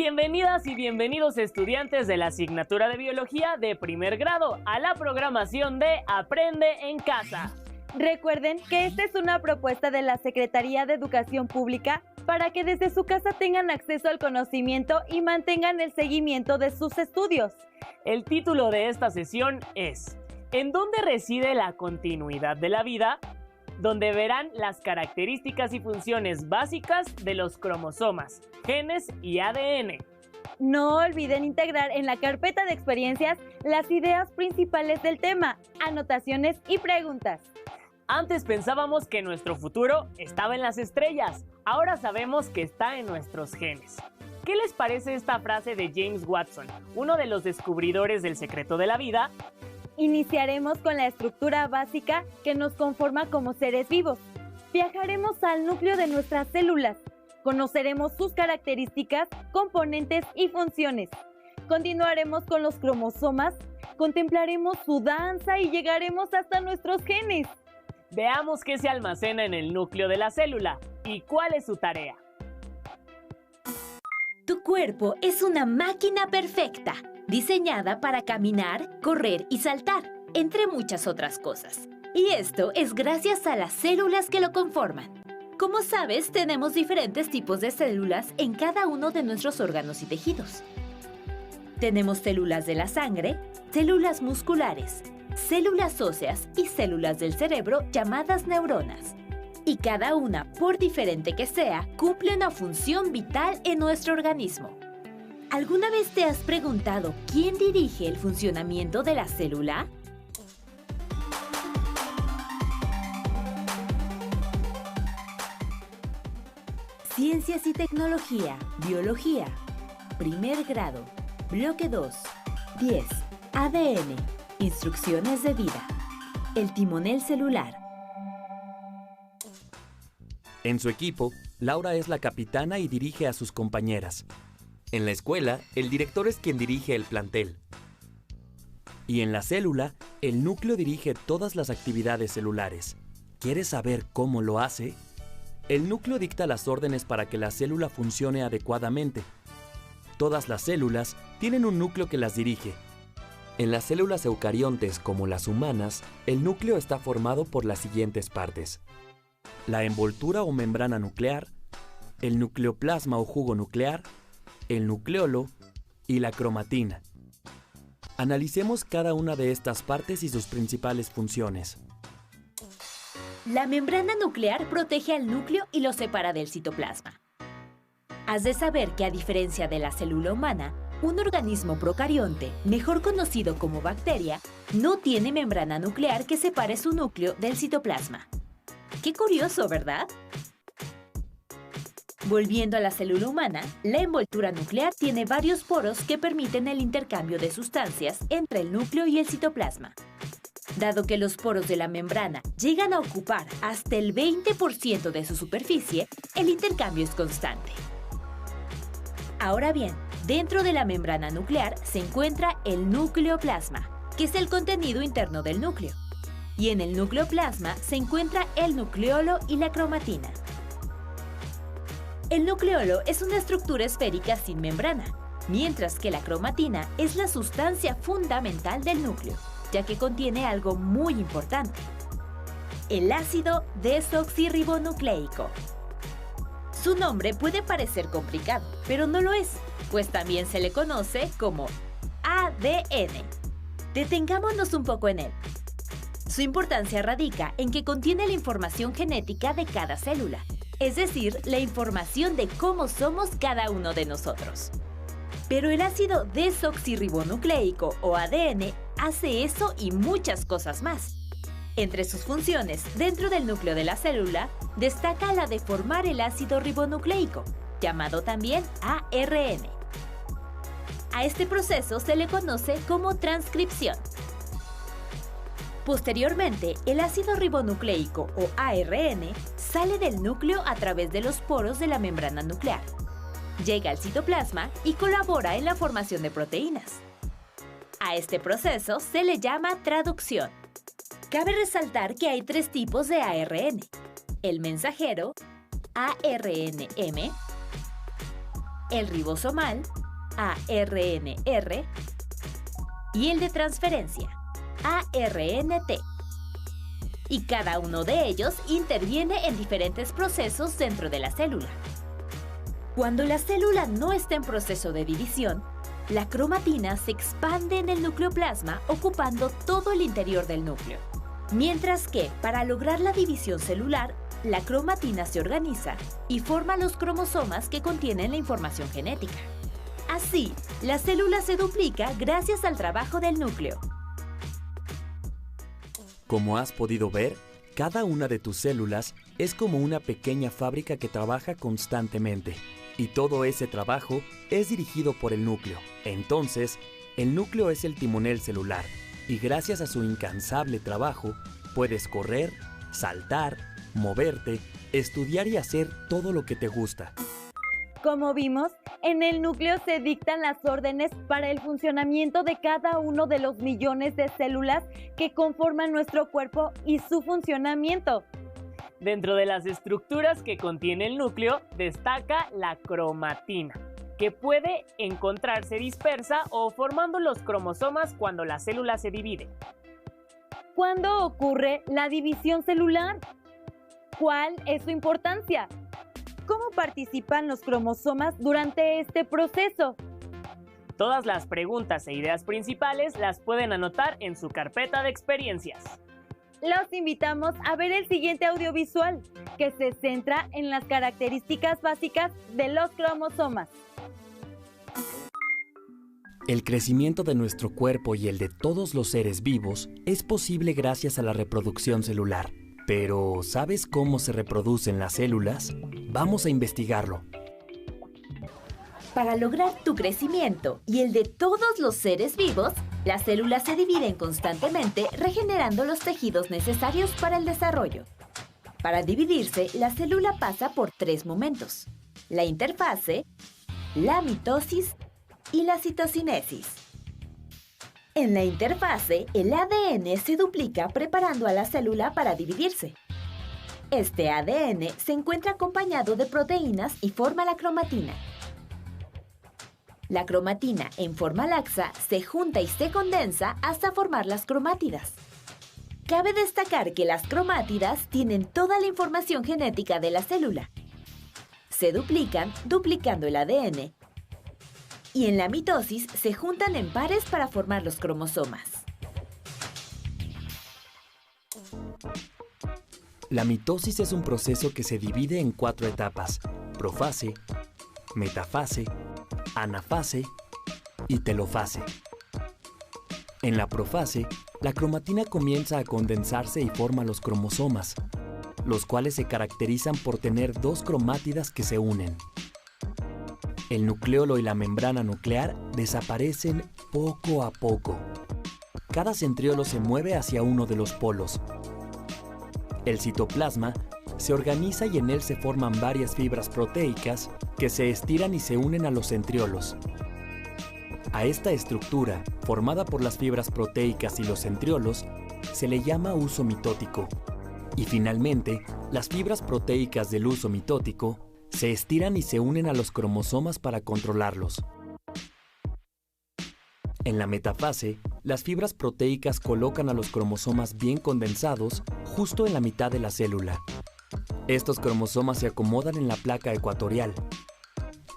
Bienvenidas y bienvenidos estudiantes de la asignatura de Biología de primer grado a la programación de Aprende en Casa. Recuerden que esta es una propuesta de la Secretaría de Educación Pública para que desde su casa tengan acceso al conocimiento y mantengan el seguimiento de sus estudios. El título de esta sesión es ¿En dónde reside la continuidad de la vida? Donde verán las características y funciones básicas de los cromosomas, genes y ADN. No olviden integrar en la carpeta de experiencias las ideas principales del tema, anotaciones y preguntas. Antes pensábamos que nuestro futuro estaba en las estrellas, ahora sabemos que está en nuestros genes. ¿Qué les parece esta frase de James Watson, uno de los descubridores del secreto de la vida? Iniciaremos con la estructura básica que nos conforma como seres vivos. Viajaremos al núcleo de nuestras células. Conoceremos sus características, componentes y funciones. Continuaremos con los cromosomas, contemplaremos su danza y llegaremos hasta nuestros genes. Veamos qué se almacena en el núcleo de la célula y cuál es su tarea. Tu cuerpo es una máquina perfecta, diseñada para caminar, correr y saltar, entre muchas otras cosas. Y esto es gracias a las células que lo conforman. Como sabes, tenemos diferentes tipos de células en cada uno de nuestros órganos y tejidos. Tenemos células de la sangre, células musculares, células óseas y células del cerebro llamadas neuronas. Y cada una, por diferente que sea, cumple una función vital en nuestro organismo. ¿Alguna vez te has preguntado quién dirige el funcionamiento de la célula? Ciencias y tecnología, biología, primer grado, bloque 2, 10, ADN, instrucciones de vida, el timonel celular. En su equipo, Laura es la capitana y dirige a sus compañeras. En la escuela, el director es quien dirige el plantel. Y en la célula, el núcleo dirige todas las actividades celulares. ¿Quieres saber cómo lo hace? El núcleo dicta las órdenes para que la célula funcione adecuadamente. Todas las células tienen un núcleo que las dirige. En las células eucariontes, como las humanas, el núcleo está formado por las siguientes partes: la envoltura o membrana nuclear, el nucleoplasma o jugo nuclear, el nucleolo y la cromatina. Analicemos cada una de estas partes y sus principales funciones. La membrana nuclear protege al núcleo y lo separa del citoplasma. Has de saber que, a diferencia de la célula humana, un organismo procarionte, mejor conocido como bacteria, no tiene membrana nuclear que separe su núcleo del citoplasma. ¡Qué curioso!, ¿verdad? Volviendo a la célula humana, la envoltura nuclear tiene varios poros que permiten el intercambio de sustancias entre el núcleo y el citoplasma. Dado que los poros de la membrana llegan a ocupar hasta el 20% de su superficie, el intercambio es constante. Ahora bien, dentro de la membrana nuclear se encuentra el nucleoplasma, que es el contenido interno del núcleo. Y en el nucleoplasma se encuentra el nucleolo y la cromatina. El nucleolo es una estructura esférica sin membrana, mientras que la cromatina es la sustancia fundamental del núcleo, ya que contiene algo muy importante: el ácido desoxirribonucleico. Su nombre puede parecer complicado, pero no lo es, pues también se le conoce como ADN. Detengámonos un poco en él. Su importancia radica en que contiene la información genética de cada célula, es decir, la información de cómo somos cada uno de nosotros. Pero el ácido desoxirribonucleico o ADN hace eso y muchas cosas más. Entre sus funciones dentro del núcleo de la célula destaca la de formar el ácido ribonucleico, llamado también ARN. A este proceso se le conoce como transcripción. Posteriormente, el ácido ribonucleico o ARN sale del núcleo a través de los poros de la membrana nuclear. Llega al citoplasma y colabora en la formación de proteínas. A este proceso se le llama traducción. Cabe resaltar que hay 3 tipos de ARN: el mensajero, ARNM, el ribosomal ARNR, y el de transferencia, ARNT. Y cada uno de ellos interviene en diferentes procesos dentro de la célula. Cuando la célula no está en proceso de división, la cromatina se expande en el nucleoplasma ocupando todo el interior del núcleo. Mientras que, para lograr la división celular, la cromatina se organiza y forma los cromosomas que contienen la información genética. Así, la célula se duplica gracias al trabajo del núcleo. Como has podido ver, cada una de tus células es como una pequeña fábrica que trabaja constantemente. Y todo ese trabajo es dirigido por el núcleo. Entonces, el núcleo es el timonel celular. Y gracias a su incansable trabajo, puedes correr, saltar, moverte, estudiar y hacer todo lo que te gusta. Como vimos, en el núcleo se dictan las órdenes para el funcionamiento de cada uno de los millones de células que conforman nuestro cuerpo y su funcionamiento. Dentro de las estructuras que contiene el núcleo, destaca la cromatina, que puede encontrarse dispersa o formando los cromosomas cuando la célula se divide. ¿Cuándo ocurre la división celular? ¿Cuál es su importancia? ¿Cómo participan los cromosomas durante este proceso? Todas las preguntas e ideas principales las pueden anotar en su carpeta de experiencias. Los invitamos a ver el siguiente audiovisual, que se centra en las características básicas de los cromosomas. El crecimiento de nuestro cuerpo y el de todos los seres vivos es posible gracias a la reproducción celular. Pero, ¿sabes cómo se reproducen las células? Vamos a investigarlo. Para lograr tu crecimiento y el de todos los seres vivos, las células se dividen constantemente regenerando los tejidos necesarios para el desarrollo. Para dividirse, la célula pasa por 3 momentos: la interfase, la mitosis y la citocinesis. En la interfase, el ADN se duplica preparando a la célula para dividirse. Este ADN se encuentra acompañado de proteínas y forma la cromatina. La cromatina en forma laxa se junta y se condensa hasta formar las cromátidas. Cabe destacar que las cromátidas tienen toda la información genética de la célula. Se duplican, duplicando el ADN. Y en la mitosis se juntan en pares para formar los cromosomas. La mitosis es un proceso que se divide en 4 etapas: profase, metafase, anafase y telofase. En la profase, la cromatina comienza a condensarse y forma los cromosomas, los cuales se caracterizan por tener 2 cromátidas que se unen. El nucleolo y la membrana nuclear desaparecen poco a poco. Cada centriolo se mueve hacia uno de los polos. El citoplasma se organiza y en él se forman varias fibras proteicas que se estiran y se unen a los centriolos. A esta estructura, formada por las fibras proteicas y los centriolos, se le llama uso mitótico. Y finalmente, las fibras proteicas del uso mitótico se estiran y se unen a los cromosomas para controlarlos. En la metafase, las fibras proteicas colocan a los cromosomas bien condensados justo en la mitad de la célula. Estos cromosomas se acomodan en la placa ecuatorial.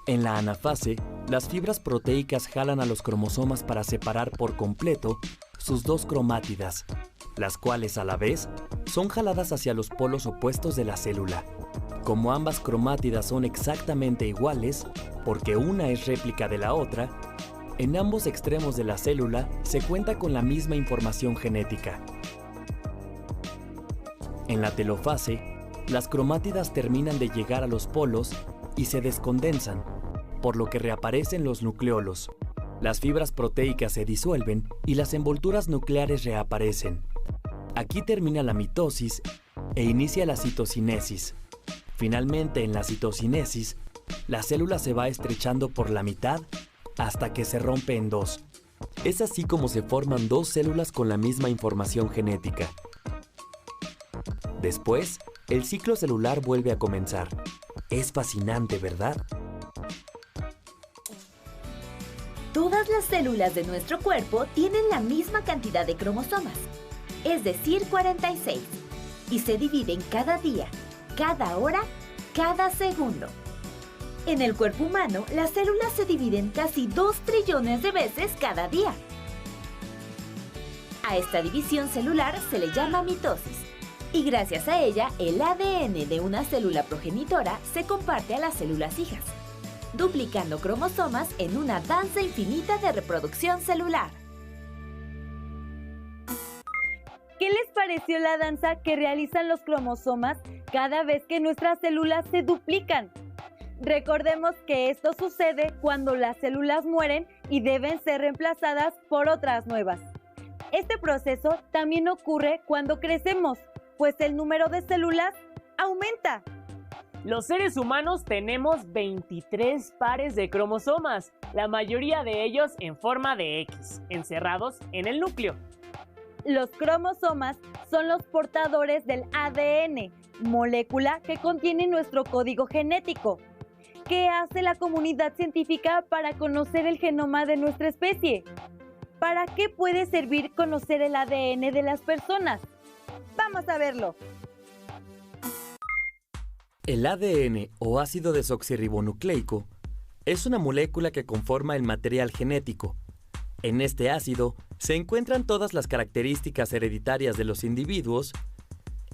En la anafase, las fibras proteicas jalan a los cromosomas para separar por completo sus 2 cromátidas, las cuales a la vez son jaladas hacia los polos opuestos de la célula. Como ambas cromátidas son exactamente iguales, porque una es réplica de la otra, en ambos extremos de la célula se cuenta con la misma información genética. En la telofase, las cromátidas terminan de llegar a los polos y se descondensan, por lo que reaparecen los nucleolos. Las fibras proteicas se disuelven y las envolturas nucleares reaparecen. Aquí termina la mitosis e inicia la citocinesis. Finalmente, en la citocinesis, la célula se va estrechando por la mitad hasta que se rompe en 2. Es así como se forman 2 células con la misma información genética. Después, el ciclo celular vuelve a comenzar. Es fascinante, ¿verdad? Todas las células de nuestro cuerpo tienen la misma cantidad de cromosomas, es decir, 46, y se dividen cada día, cada hora, cada segundo. En el cuerpo humano, las células se dividen casi 2 trillones de veces cada día. A esta división celular se le llama mitosis, y gracias a ella, el ADN de una célula progenitora se comparte a las células hijas, duplicando cromosomas en una danza infinita de reproducción celular. ¿Qué les pareció la danza que realizan los cromosomas cada vez que nuestras células se duplican? Recordemos que esto sucede cuando las células mueren y deben ser reemplazadas por otras nuevas. Este proceso también ocurre cuando crecemos, pues el número de células aumenta. Los seres humanos tenemos 23 pares de cromosomas, la mayoría de ellos en forma de X, encerrados en el núcleo. Los cromosomas son los portadores del ADN, molécula que contiene nuestro código genético. ¿Qué hace la comunidad científica para conocer el genoma de nuestra especie? ¿Para qué puede servir conocer el ADN de las personas? ¡Vamos a verlo! El ADN o ácido desoxirribonucleico es una molécula que conforma el material genético. En este ácido se encuentran todas las características hereditarias de los individuos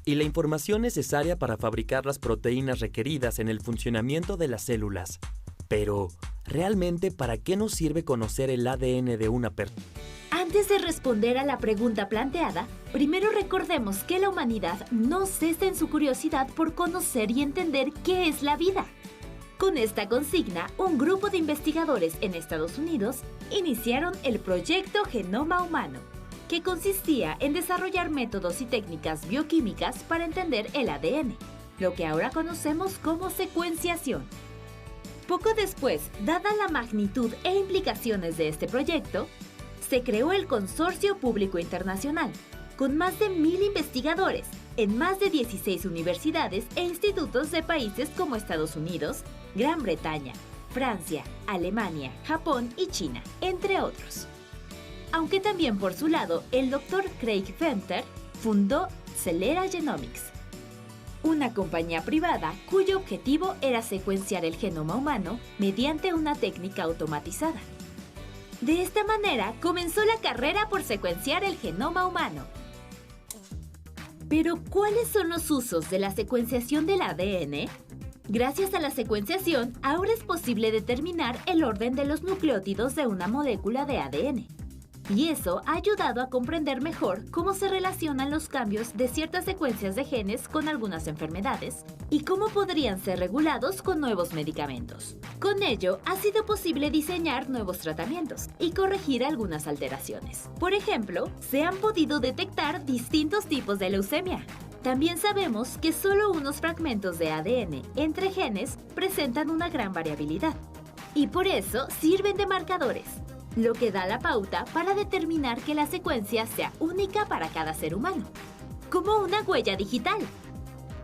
y la información necesaria para fabricar las proteínas requeridas en el funcionamiento de las células. Pero, ¿realmente para qué nos sirve conocer el ADN de una persona? Antes de responder a la pregunta planteada, primero recordemos que la humanidad no cesa en su curiosidad por conocer y entender qué es la vida. Con esta consigna, un grupo de investigadores en Estados Unidos iniciaron el Proyecto Genoma Humano, que consistía en desarrollar métodos y técnicas bioquímicas para entender el ADN, lo que ahora conocemos como secuenciación. Poco después, dada la magnitud e implicaciones de este proyecto, se creó el Consorcio Público Internacional, con más de 1,000 investigadores en más de 16 universidades e institutos de países como Estados Unidos, Gran Bretaña, Francia, Alemania, Japón y China, entre otros. Aunque también por su lado, el Dr. Craig Venter fundó Celera Genomics, una compañía privada cuyo objetivo era secuenciar el genoma humano mediante una técnica automatizada. De esta manera comenzó la carrera por secuenciar el genoma humano. Pero, ¿cuáles son los usos de la secuenciación del ADN? Gracias a la secuenciación, ahora es posible determinar el orden de los nucleótidos de una molécula de ADN. Y eso ha ayudado a comprender mejor cómo se relacionan los cambios de ciertas secuencias de genes con algunas enfermedades y cómo podrían ser regulados con nuevos medicamentos. Con ello, ha sido posible diseñar nuevos tratamientos y corregir algunas alteraciones. Por ejemplo, se han podido detectar distintos tipos de leucemia. También sabemos que solo unos fragmentos de ADN entre genes presentan una gran variabilidad y por eso sirven de marcadores, lo que da la pauta para determinar que la secuencia sea única para cada ser humano, como una huella digital.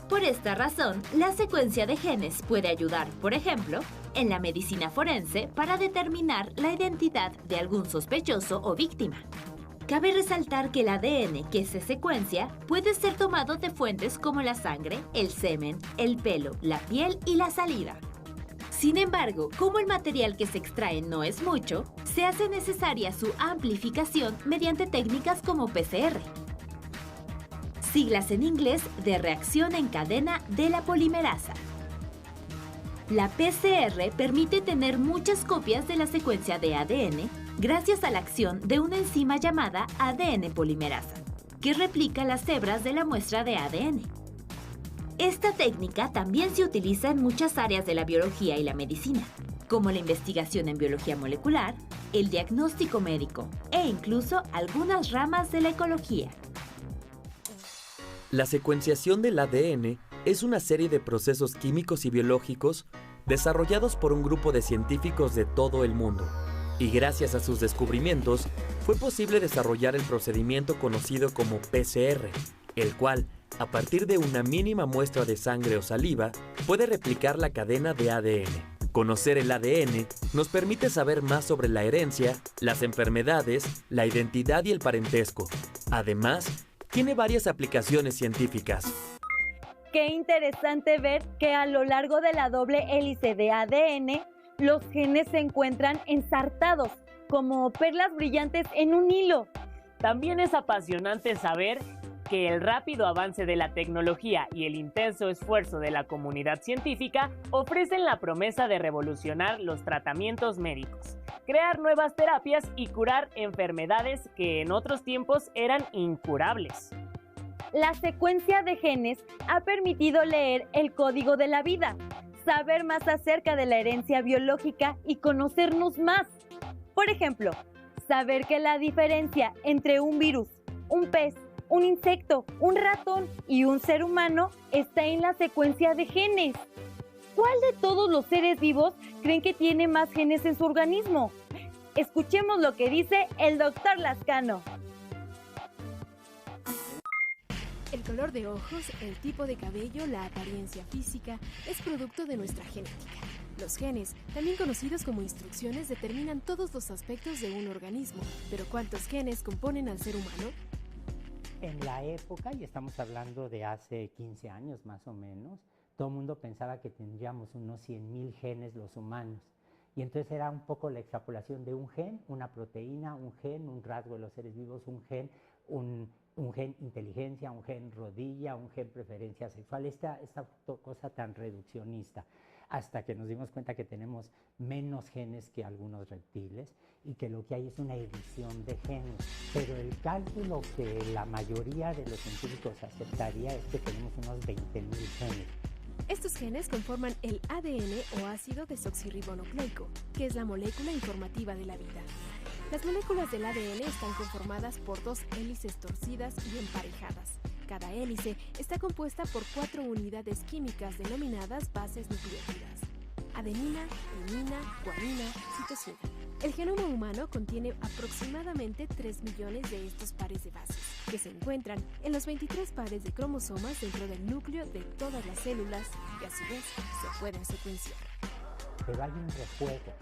Por esta razón, la secuencia de genes puede ayudar, por ejemplo, en la medicina forense para determinar la identidad de algún sospechoso o víctima. Cabe resaltar que el ADN que se secuencia puede ser tomado de fuentes como la sangre, el semen, el pelo, la piel y la saliva. Sin embargo, como el material que se extrae no es mucho, se hace necesaria su amplificación mediante técnicas como PCR. Siglas en inglés de reacción en cadena de la polimerasa. La PCR permite tener muchas copias de la secuencia de ADN gracias a la acción de una enzima llamada ADN polimerasa, que replica las hebras de la muestra de ADN. Esta técnica también se utiliza en muchas áreas de la biología y la medicina, como la investigación en biología molecular, el diagnóstico médico e incluso algunas ramas de la ecología. La secuenciación del ADN es una serie de procesos químicos y biológicos desarrollados por un grupo de científicos de todo el mundo. Y gracias a sus descubrimientos, fue posible desarrollar el procedimiento conocido como PCR, el cual, a partir de una mínima muestra de sangre o saliva, puede replicar la cadena de ADN. Conocer el ADN nos permite saber más sobre la herencia, las enfermedades, la identidad y el parentesco. Además, tiene varias aplicaciones científicas. Qué interesante ver que a lo largo de la doble hélice de ADN, los genes se encuentran ensartados, como perlas brillantes en un hilo. También es apasionante saber que el rápido avance de la tecnología y el intenso esfuerzo de la comunidad científica ofrecen la promesa de revolucionar los tratamientos médicos, crear nuevas terapias y curar enfermedades que en otros tiempos eran incurables. La secuencia de genes ha permitido leer el código de la vida, saber más acerca de la herencia biológica y conocernos más. Por ejemplo, saber que la diferencia entre un virus, un pez, un insecto, un ratón y un ser humano está en la secuencia de genes. ¿Cuál de todos los seres vivos creen que tiene más genes en su organismo? Escuchemos lo que dice el doctor Lascano. El color de ojos, el tipo de cabello, la apariencia física es producto de nuestra genética. Los genes, también conocidos como instrucciones, determinan todos los aspectos de un organismo. Pero ¿cuántos genes componen al ser humano? En la época, y estamos hablando de hace 15 años más o menos, todo el mundo pensaba que tendríamos unos 100,000 genes los humanos. Y entonces era un poco la extrapolación de un gen, una proteína, un gen, un rasgo de los seres vivos, un gen, un gen inteligencia, un gen rodilla, un gen preferencia sexual, esta cosa tan reduccionista, hasta que nos dimos cuenta que tenemos menos genes que algunos reptiles y que lo que hay es una edición de genes. Pero el cálculo que la mayoría de los científicos aceptaría es que tenemos unos 20,000 genes. Estos genes conforman el ADN o ácido desoxirribonucleico, que es la molécula informativa de la vida. Las moléculas del ADN están conformadas por 2 hélices torcidas y emparejadas. Cada hélice está compuesta por 4 unidades químicas denominadas bases nucleótidas: adenina, timina, guanina, citosina. El genoma humano contiene aproximadamente 3 millones de estos pares de bases, que se encuentran en los 23 pares de cromosomas dentro del núcleo de todas las células y a su vez se pueden secuenciar. Pero hay un rejuego.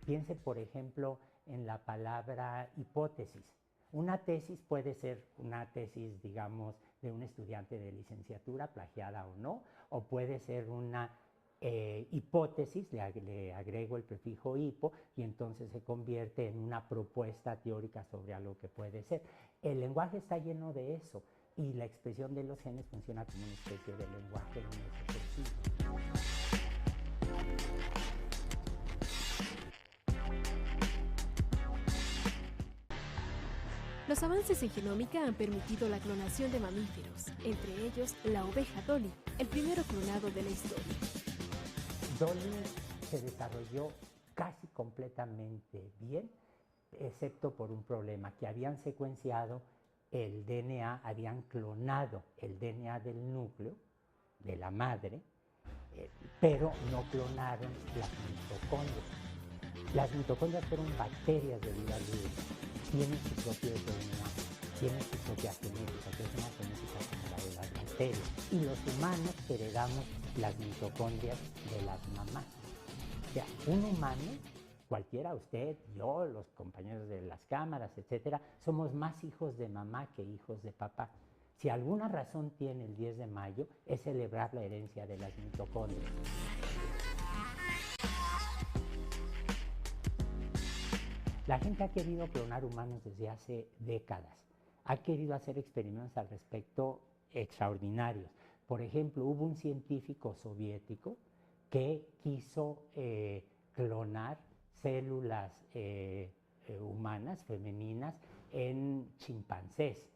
Piense, por ejemplo, en la palabra hipótesis. Una tesis puede ser una tesis, digamos, de un estudiante de licenciatura, plagiada o no, o puede ser una hipótesis, le agrego el prefijo hipo, y entonces se convierte en una propuesta teórica sobre algo que puede ser. El lenguaje está lleno de eso, y la expresión de los genes funciona como una especie de lenguaje en ese sentido. Los avances en genómica han permitido la clonación de mamíferos, entre ellos la oveja Dolly, el primero clonado de la historia. Dolly se desarrolló casi completamente bien, excepto por un problema, que habían secuenciado el DNA, habían clonado el DNA del núcleo, de la madre, pero no clonaron las mitocondrias. Las mitocondrias fueron bacterias de vida libre. Tienen su propio DNA, tienen su propia genética, que es una genética como la de las bacterias. Y los humanos heredamos las mitocondrias de las mamás. O sea, un humano, cualquiera, usted, yo, los compañeros de las cámaras, etcétera, somos más hijos de mamá que hijos de papá. Si alguna razón tiene el 10 de mayo, es celebrar la herencia de las mitocondrias. La gente ha querido clonar humanos desde hace décadas. Ha querido hacer experimentos al respecto extraordinarios. Por ejemplo, hubo un científico soviético que quiso clonar células humanas, femeninas, en chimpancés.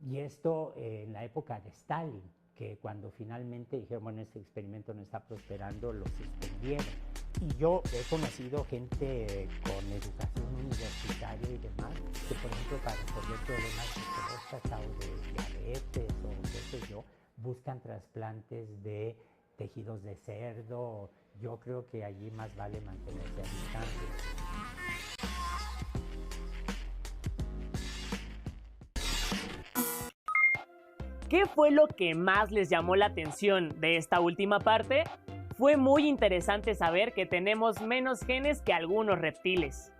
Y esto en la época de Stalin, que cuando finalmente dijeron, bueno, este experimento no está prosperando, lo suspendieron. Y yo he conocido gente con educación universitaria y demás, que por ejemplo para resolver problemas de próstata o de diabetes o qué sé yo, buscan trasplantes de tejidos de cerdo. Yo creo que allí más vale mantenerse a distancia. ¿Qué fue lo que más les llamó la atención de esta última parte? Fue muy interesante saber que tenemos menos genes que algunos reptiles.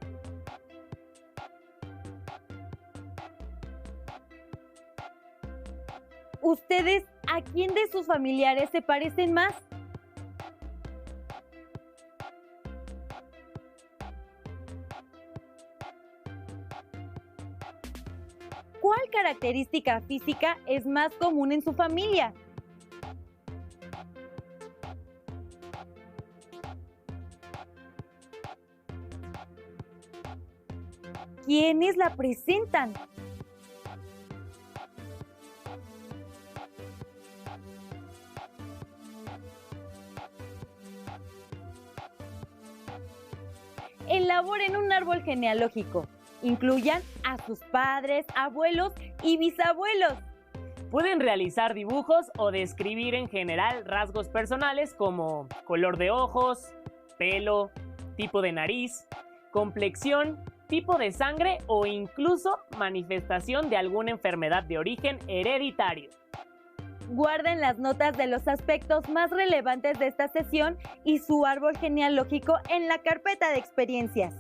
¿Ustedes a quién de sus familiares se parecen más? ¿Cuál característica física es más común en su familia? ¿Quiénes la presentan? Elaboren un árbol genealógico. Incluyan a sus padres, abuelos y bisabuelos. Pueden realizar dibujos o describir en general rasgos personales como color de ojos, pelo, tipo de nariz, complexión, tipo de sangre o incluso manifestación de alguna enfermedad de origen hereditario. Guarden las notas de los aspectos más relevantes de esta sesión y su árbol genealógico en la carpeta de experiencias.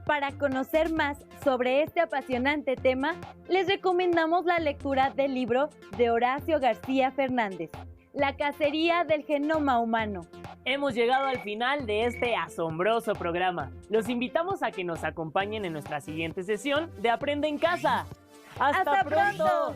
Para conocer más sobre este apasionante tema, les recomendamos la lectura del libro de Horacio García Fernández, La cacería del genoma humano. Hemos llegado al final de este asombroso programa. Los invitamos a que nos acompañen en nuestra siguiente sesión de Aprende en Casa. ¡Hasta pronto!